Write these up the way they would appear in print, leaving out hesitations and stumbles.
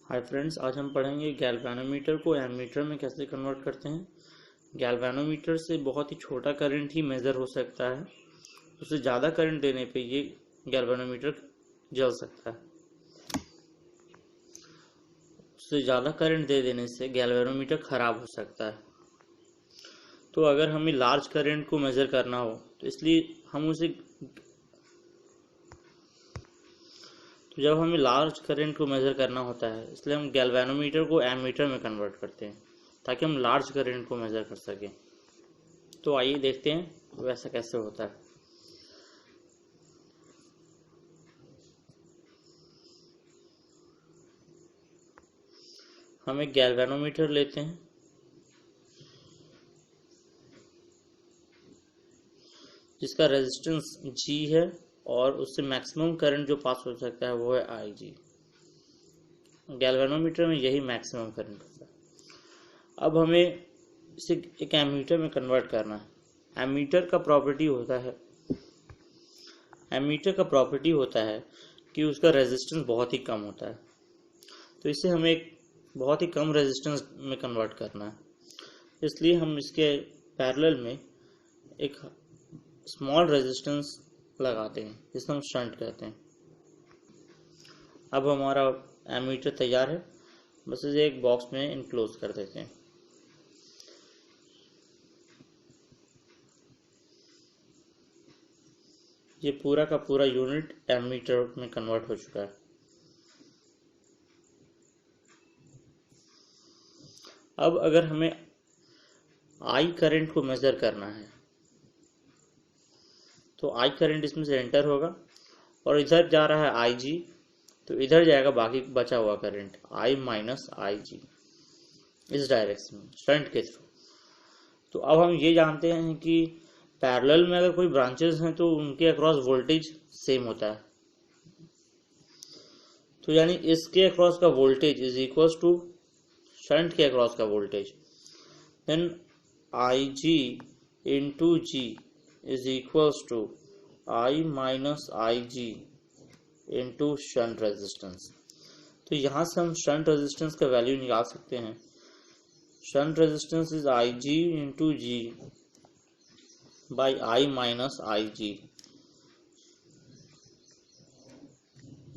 Hi friends, आज हम पढ़ेंगे गैल्वेनोमीटर को एमीटर में कैसे कन्वर्ट करते हैं। गैल्वेनोमीटर से बहुत ही छोटा करंट ही मेज़र हो सकता है। उससे ज़्यादा करंट देने पे ये गैल्वेनोमीटर जल सकता है। उससे ज़्यादा करंट दे देने से गैल्वेनोमीटर ख़राब हो सकता है। तो अगर हमें लार्ज करंट को मेज़र करना हो तो जब हमें लार्ज करंट को मेज़र करना होता है, इसलिए हम गैल्वेनोमीटर को एमीटर में कन्वर्ट करते हैं ताकि हम लार्ज करंट को मेज़र कर सकें। तो आइए देखते हैं वैसा कैसे होता है। हम एक गैल्वेनोमीटर लेते हैं जिसका रेजिस्टेंस G है और उससे मैक्सिमम करंट जो पास हो सकता है वो है IG। गैल्वेनोमीटर में यही मैक्सिमम करंट होता है। अब हमें इसे एक एमीटर में कन्वर्ट करना है। एमीटर का प्रॉपर्टी होता है कि उसका रेजिस्टेंस बहुत ही कम होता है। तो इसे हमें एक बहुत ही कम रेजिस्टेंस में कन्वर्ट करना है, इसलिए हम इसके पैरेलल में एक स्मॉल रेजिस्टेंस लगाते हैं जिसे हम शंट कहते हैं। अब हमारा एमीटर तैयार है, बस इसे एक बॉक्स में इनक्लोज कर देते हैं। ये पूरा का पूरा यूनिट एमीटर में कन्वर्ट हो चुका है। अब अगर हमें आई करंट को मेजर करना है तो आई करंट इसमें से एंटर होगा और इधर जा रहा है आई जी, तो इधर जाएगा बाकी बचा हुआ करंट आई माइनस आई जी इस डायरेक्शन में शंट के थ्रू। तो अब हम ये जानते हैं कि पैरेलल में अगर कोई ब्रांचेस हैं तो उनके अक्रॉस वोल्टेज सेम होता है। तो यानी इसके अक्रॉस का voltage is equal to shunt के अक्रॉस का voltage, then I G into G is equals to I minus I G into shunt resistance. तो यहाँ से हम शंट रेजिस्टेंस का वैल्यू निकाल सकते हैं। Shunt resistance is I G into G by I minus I G.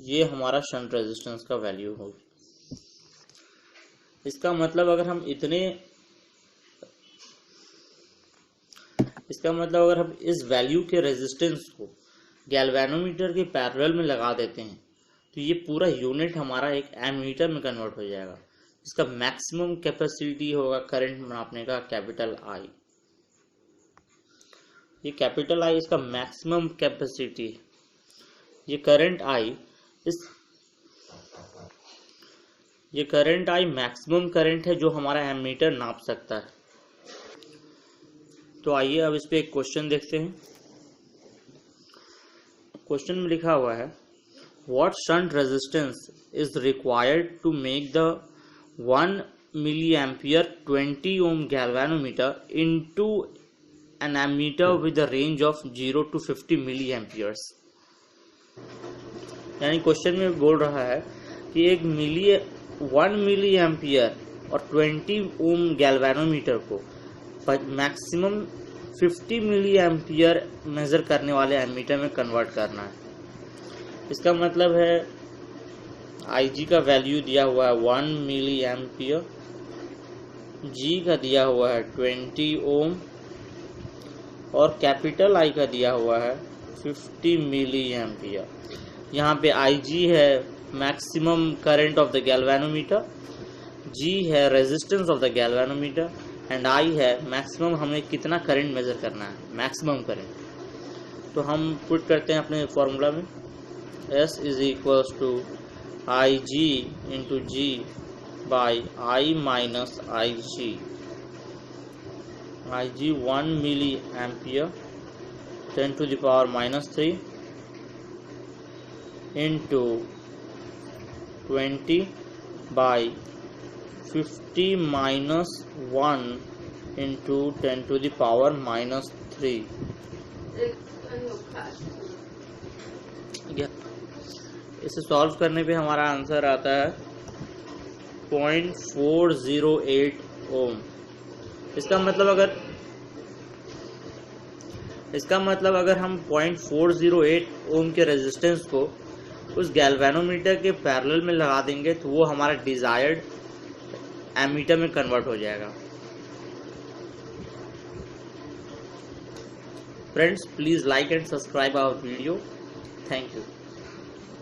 ये हमारा शंट रेजिस्टेंस का वैल्यू होगी। इसका मतलब अगर हम इस वैल्यू के रेजिस्टेंस को गैल्वेनोमीटर के पैरेलल में लगा देते हैं तो ये पूरा यूनिट हमारा एक एमीटर में कन्वर्ट हो जाएगा। इसका मैक्सिमम कैपेसिटी होगा करंट नापने का कैपिटल आई। ये कैपिटल आई इसका मैक्सिमम कैपेसिटी। ये करंट आई मैक्सिमम करंट है जो हमारा एमीटर नाप सकता है। तो आइए अब इस पे एक क्वेश्चन देखते हैं। क्वेश्चन में लिखा हुआ है what shunt resistance is required to make the 1 milliampere 20 ohm galvanometer into an ammeter with a range of 0 to 50 milliamperes। यानी क्वेश्चन में बोल रहा है कि एक 1 मिलीएम्पियर और 20 ओम गैल्वेनोमीटर को मैक्सिमम 50 मिली एम्पियर मेजर करने वाले एमीटर में कन्वर्ट करना है। इसका मतलब है IG का वैल्यू दिया हुआ है 1 मिली एम्पियर, G का दिया हुआ है 20 ओम और कैपिटल I का दिया हुआ है 50 मिली एम्पियर। यहाँ पे IG है maximum current of the galvanometer, G है resistance of the galvanometer and I है मैक्सिमम हमें कितना करंट मेजर करना है, मैक्सिमम करंट। तो हम पुट करते हैं अपने फॉर्मूला में S is equals to I G into G by I minus I G. I G 1 milli ampere 10 to the power minus 3 into 20 by 50 minus 1 into 10 to the power minus 3। इसे solve करने पे हमारा answer आता है 0.408 ओम। इसका मतलब अगर हम 0.408 ओम के रेजिस्टेंस को उस गैल्वेनोमीटर के पैरेलल में लगा देंगे तो वो हमारा डिजायर्ड एमीटर में कन्वर्ट हो जाएगा। Friends, please like and subscribe our video. Thank you.